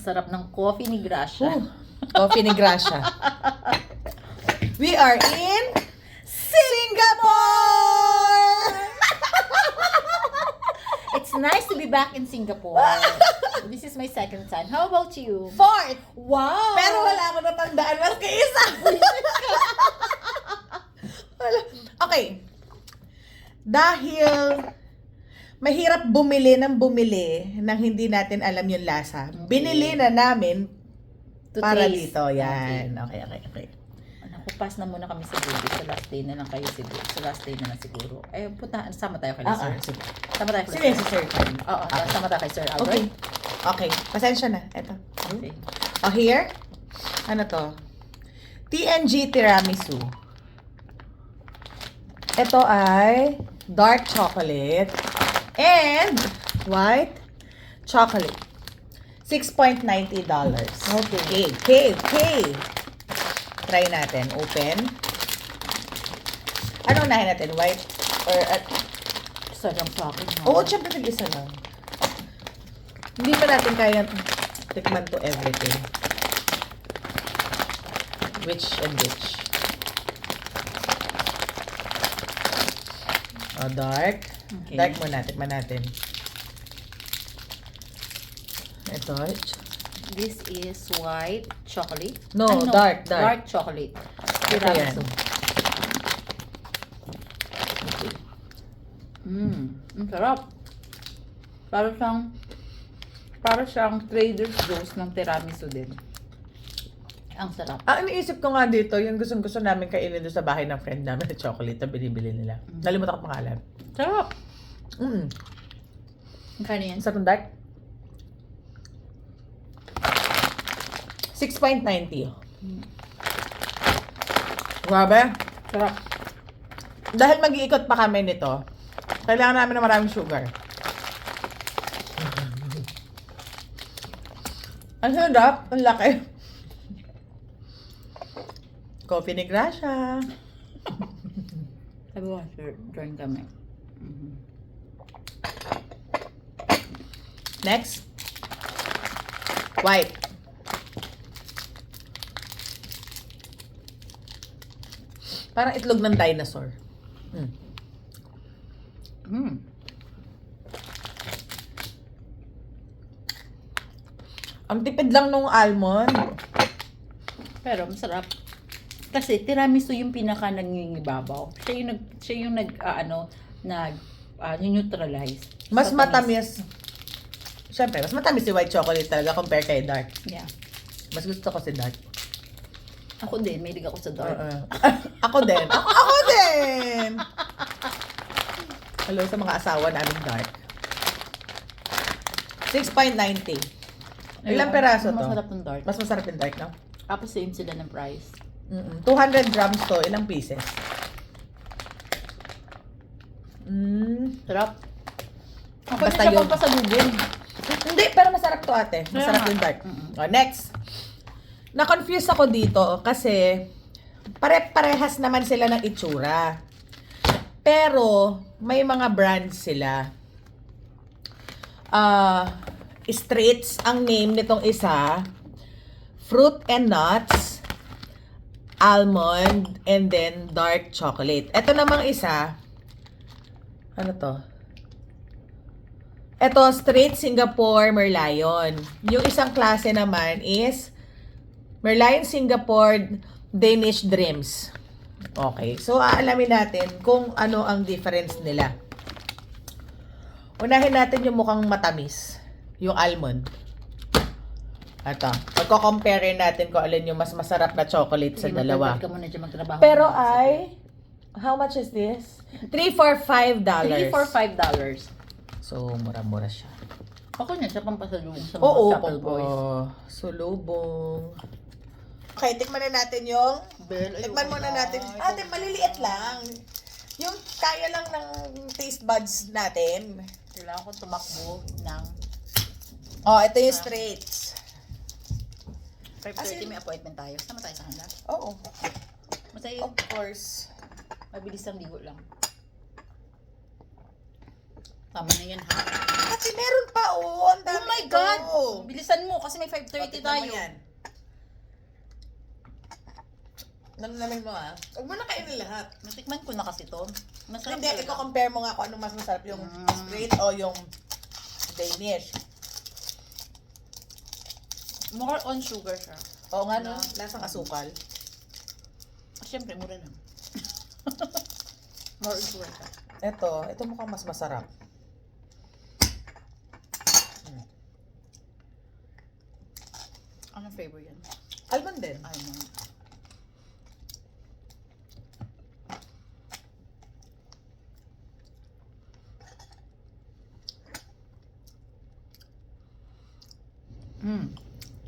sarap ng coffee ni Gracia. Coffee ni Gracia. We are in Singapore! It's nice to be back in Singapore. This is my second time. How about you? Fourth! Wow! Pero wala ko natandaan. Mas kaisa. Okay. Dahil mahirap bumili ng hindi natin alam yung lasa. Binili na namin To para taste. dito. Yan. Okay. Naku, pass na muna kami sa baby. Sa last day na lang kayo siguro. Sa last day na lang siguro. Eh, punta, sama tayo kay Sir. Sige. Sama tayo kay Sino yung si Sir? Oo, sama tayo kay Sir Okay. Albert. Okay. Pasensya na. Ito. Okay. Oh, here. Ano to? TNG Tiramisu. Ito ay dark chocolate and white chocolate. $6.90. Okay. Try natin. Open. Ano unahin natin? White or... Isa lang sa akin. Oo, syempre nag-isa lang. Hindi pa natin kaya tikman to everything. Which and which. Oh, dark. Okay. Dark muna, tikman natin. Ito. This is white chocolate. No, dark. Dark chocolate. Ito yan. Ang sarap. Para siyang Trader Joe's ng tiramisu din. Ang sarap. Iniisip ko nga dito, yung gusto namin kainin doon sa bahay ng friend namin na chocolate na binibili nila. Nalimutan ko pangalan. Sarap. Ang Kano yan? sarap ng dark. 6.90. Grabe. Sarap. Dahil mag-iikot pa kami nito, kailangan namin ng maraming sugar. Ang sarap. Ang laki. Coffee ni Gracia. Sabi ko, sir, join kami. Next. White. Parang itlog ng dinosaur. Ang tipid lang nung almond. Pero masarap. Kasi tiramisu yung pinaka nangingibabaw. Siya yung neutralize. Mas matamis. Siyempre, mas matamis si white chocolate talaga compare kay dark. Yeah. Mas gusto ko si dark. Ako din, mahilig ako sa dark. Ako din. Ako din! Hello sa mga asawa namin dark. 6.90. Ilang peraso to? Masarap ng dark. Mas masarap yung dark, no? Tapos same sila ng price. 200 grams to. Ilang pieces? Sarap. Ako Basta din siya yun. pampasalubong. Hindi, pero masarap to ate. Masarap Kaya yung nga. dark. Oh, next. Na-confuse ako dito kasi pare-parehas naman sila ng itsura. Pero may mga brands sila. Straits ang name nitong isa. Fruit and nuts, almond, and then dark chocolate. Ito namang isa. Ano to? Ito, straight Singapore Merlion. Yung isang klase naman is Merlion Singapore Danish Dreams. Okay. So, aalamin natin kung ano ang difference nila. Unahin natin yung mukhang matamis. Yung almond. Ito. Pagko-compare natin kung alin yung mas masarap na chocolate sa dalawa. Ka muna dyan magtrabaho. Pero ay, how much is this? $3 for $5. $3 for $5. So, mura-mura siya. Ako niya siya pampasalubong sa mga Oo, Chapel Boys. sulubong. Okay, tikman na natin yung... Tikman muna natin. Ate, maliliit lang. Yung kaya lang ng taste buds natin. Kailangan ko tumakbo ng Oh, ito yung straights. 5:30 may appointment tayo. Sama tayo sa handa. Oo. Masaya Of course. mabilis ang ligo lang. Tama na yan ha. Ate, meron pa, oh. Ang dami Oh my ito. God! Bilisan mo kasi may 5:30 Tingnan tayo. mo yan. Namin mo, ah. Huwag mo na kainin lahat. Natikman ko na kasi to. Masarap Hindi, talaga. i-compare mo nga kung anong mas masarap, yung straight o yung Danish. More on sugar siya. Oo nga, no? Lasang asukal. Siyempre, mura lang. More on sugar siya. Ito mukhang mas masarap. Anong flavor yan? Almond din. Almond.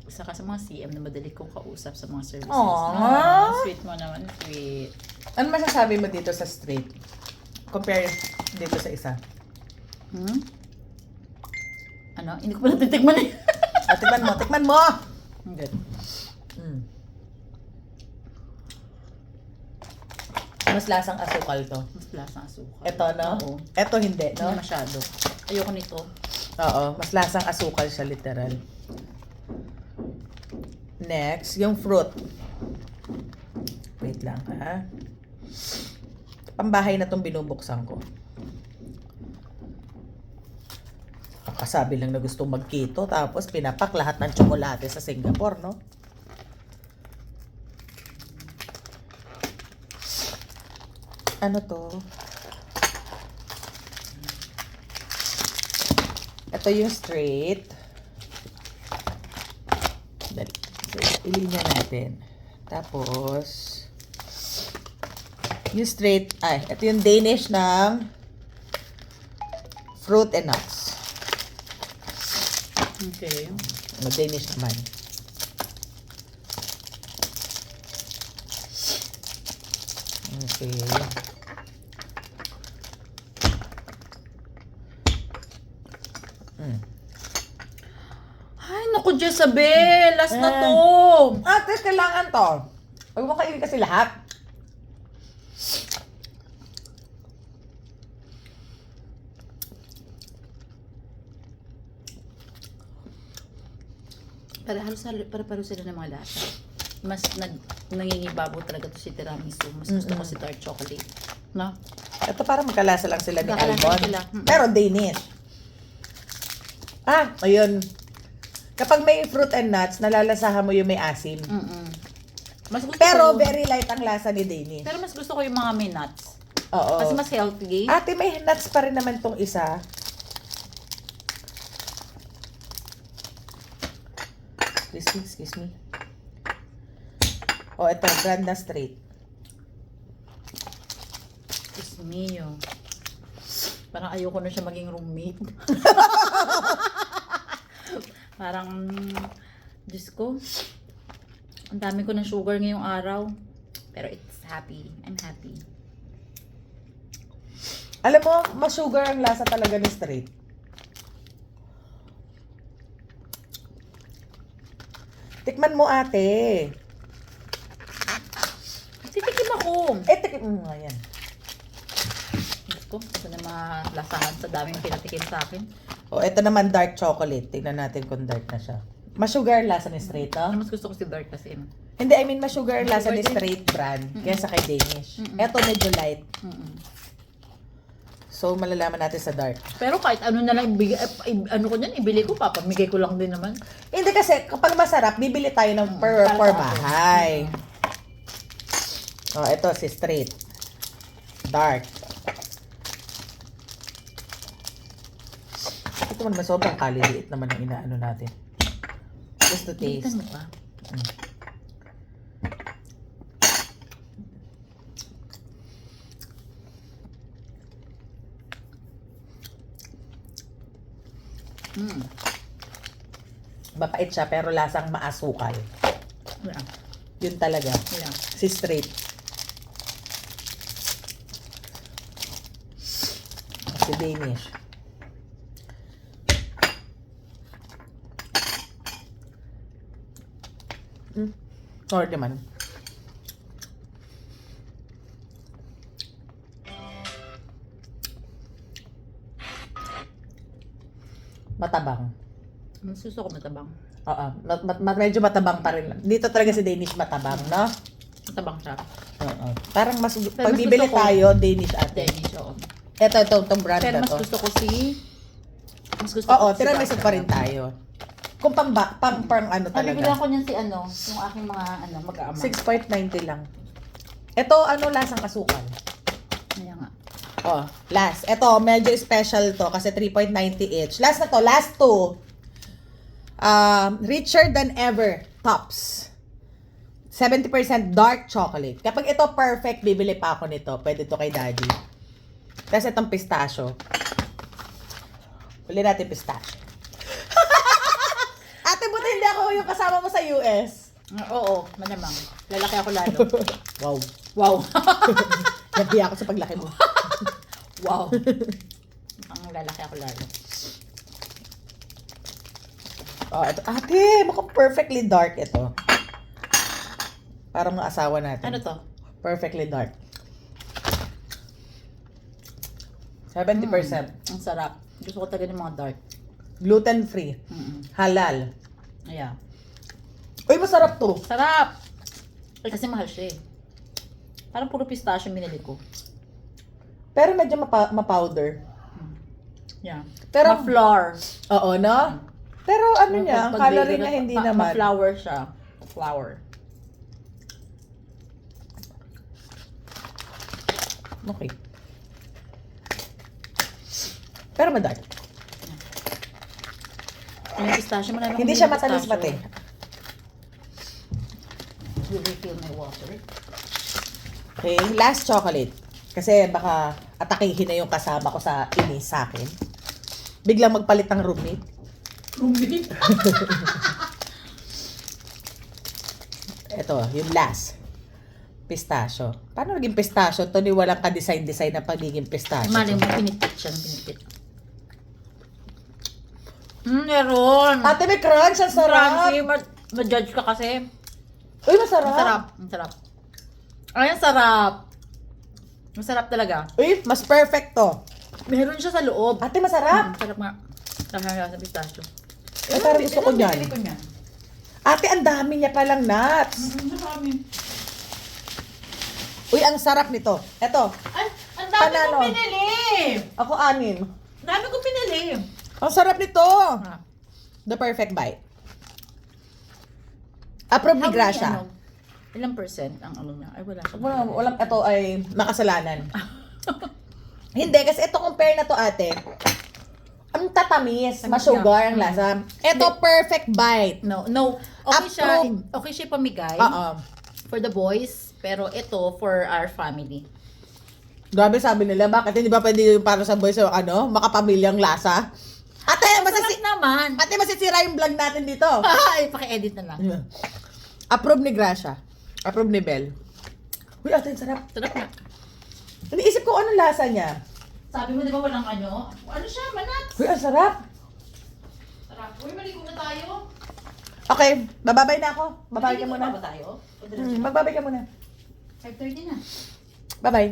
Isa ka sa mga CM na madali kong kausap sa mga services. Aww. Sweet mo naman, sweet. Ano masasabi mo dito sa straight? Compare dito sa isa. Ano? Hindi ko pa natitikman eh. Tikman mo! Good. Mas lasang asukal to. Mas lasang asukal. Ito, no? Oo. Ito hindi, no? Hindi masyado. Ayoko nito. Oo, mas lasang asukal siya, literal. Next, yung fruit. Wait lang, ha? Pambahay na tong binubuksan ko. Kasabi lang na gusto mag-keto, tapos pinapak lahat ng tsokolate sa Singapore, no? Ano to? Ito yung straight. Dali. So, ilinya natin. Tapos, yung straight, ito yung Danish ng fruit and nuts. Okay. Danish naman. Okay. Ay, naku, Jezabel! Last na to! Ate, kailangan to. Huwag mo kainin kasi lahat. Para sila ng mga lasa. Mas nangingibabaw talaga to si tiramisu. Mas gusto ko si dark chocolate. No? Ito para magkalasa lang sila ni Magkalasa Almond. sila. Pero Danish. Ayun. Kapag may fruit and nuts, nalalasahan mo yung may asim. Mas gusto Pero ko, very light ang lasa ni Danish. pero mas gusto ko yung mga may nuts. Oo. Kasi mas healthy. Ate, may nuts pa rin naman tong isa. Excuse me. Ito, brand na straight. Diyos mio. Parang ayoko na siya maging roommate. Parang, Diyos ko, ang dami ko ng sugar ngayong araw. Pero it's happy. I'm happy. Alam mo, mas sugar ang lasa talaga ni straight. Tikman mo, ate. Titikim ako. Tikman mo nga yan. Diyos ko, ito na malasahan sa daming pinatikim sa akin. Ito naman dark chocolate. Tingnan natin kung dark na siya. Mas sugar ang lasa ni straight, no? Mas gusto ko si dark kasi. Hindi, I mean, mas sugar ang lasa ni straight brand kaysa kay Danish. Ito medyo light. So, malalaman natin sa dark. Pero kahit ano na lang, ano ko niyan, ibili ko, papamigay ko lang din naman. Hindi kasi, kapag masarap, bibili tayo ng per bahay. Ito si straight. Dark. Ito naman, sobrang kaliliit naman ang inaano natin. Just to taste. Tingnan mo pa. Mapait siya, pero lasang maasukal. Yeah. Yun talaga. Yeah. Si straight. Si Danish. Sorry naman. matabang. Mas gusto ko matabang. Oo, medyo matabang pa rin. Dito talaga si Danish matabang, no? Matabang siya. Oo. Parang mas, mas pag bibili gusto ko- tayo, Danish ate. Danish, oo. Itong brand Pero na mas to. gusto ko si... Mas gusto Oo, si tiramisu Dr. pa rin tayo. Kung pang ano Ay, bibilang talaga. ko niyan si ano, yung aking mga mag-aama. 6.90 lang. Ito, lasang kasukan. Kaya nga. Oh, last. Ito, medyo special to kasi 3.90 each. Last na to, last two. Richer than ever, Tops. 70% dark chocolate. Kapag ito perfect, bibili pa ako nito. Pwede to kay Daddy. Tapos itong pistachio. Huli natin pistachio. Ate, buti hindi ako yung kasama mo sa US. Oo, malamang. Lalaki ako lalo. Wow. Wow. Nabiya ako sa paglaki mo. Wow. Ang lalaki ako lalo. Oh, ito. Ate, mukhang perfectly dark ito. Parang mga asawa natin. Ano to? Perfectly dark. 70%. Ang sarap. Gusto ko talaga ng mga dark. Gluten-free. Halal. Ayan. Uy, masarap to. Sarap! Eh, kasi mahal siya eh. Parang puro pistachio minili ko. Pero medyo mapa-powder. Yeah. Pero- Ma-flour. Oo, no? Pero ano niya, ang calorie niya hindi naman. Ma-flour siya. Flour. Okay. Pero madark. Yung pistachio mo na lang. Hindi siya matamis pati. Will refill my water. Okay, last chocolate. Kasi baka atakihin na yung kasama ko sa inis sa akin. Biglang magpalit ng roommate. Roommate? Ito, yung last. Pistachio. Paano naging pistachio? Ito ni walang ka-design-design na pagiging pistachio. Maling mo, pinipit siya ng pinipit. Meron. Ate, may crunch. Ang sarap. Crunchy. Ma-judge ka kasi. Uy, masarap. Ang sarap. Ang sarap. Ay, ang sarap. Masarap talaga. Uy, mas perfect to. Meron siya sa loob. Ate, masarap. Ang sarap nga. Sarap sa pistachio. Ay, parang gusto ko Ilan niyan. bibili ko niyan? Ate, ang dami niya palang nuts. Marami. Uy, ang sarap nito. Ito, Ay, ang dami Panalo. ko pinili. ako 6. Ang dami ko pinili. Ang sarap nito. Ah. The perfect bite. Approve ni Gracia. Ilang percent ang ano niya? Ay, wala siya. Walang ito ay makasalanan. Hindi, kasi ito compare na to ate. Ang tatamis, ma-sugar ang lasa. Ito perfect bite. No. Okay siya. Approve. Okay siya pamigay. Oo. For the boys. Pero ito for our family. Grabe sabi nila, bakit hindi ba pwede yung para sa boys o makapamilyang lasa? Ate, Masarap naman. ate, masisira yung vlog natin dito. Ay, paki-edit na lang. Approve ni Gracia. Approve ni Bel. Uy, ate, ang sarap. Sarap na. Iniisip ko anong lasa niya. Sabi mo, di ba walang ano? Ano siya? Manat? Uy, ang sarap. Sarap. Uy, maligo na tayo. Okay, bababay na ako. Babay ka Maligo muna. pa ba tayo? Magbabay ka muna. 5:30 na. Bye-bye.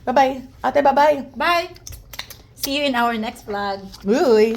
Bye-bye. Ate, bye-bye. Bye! See you in our next vlog. Uy.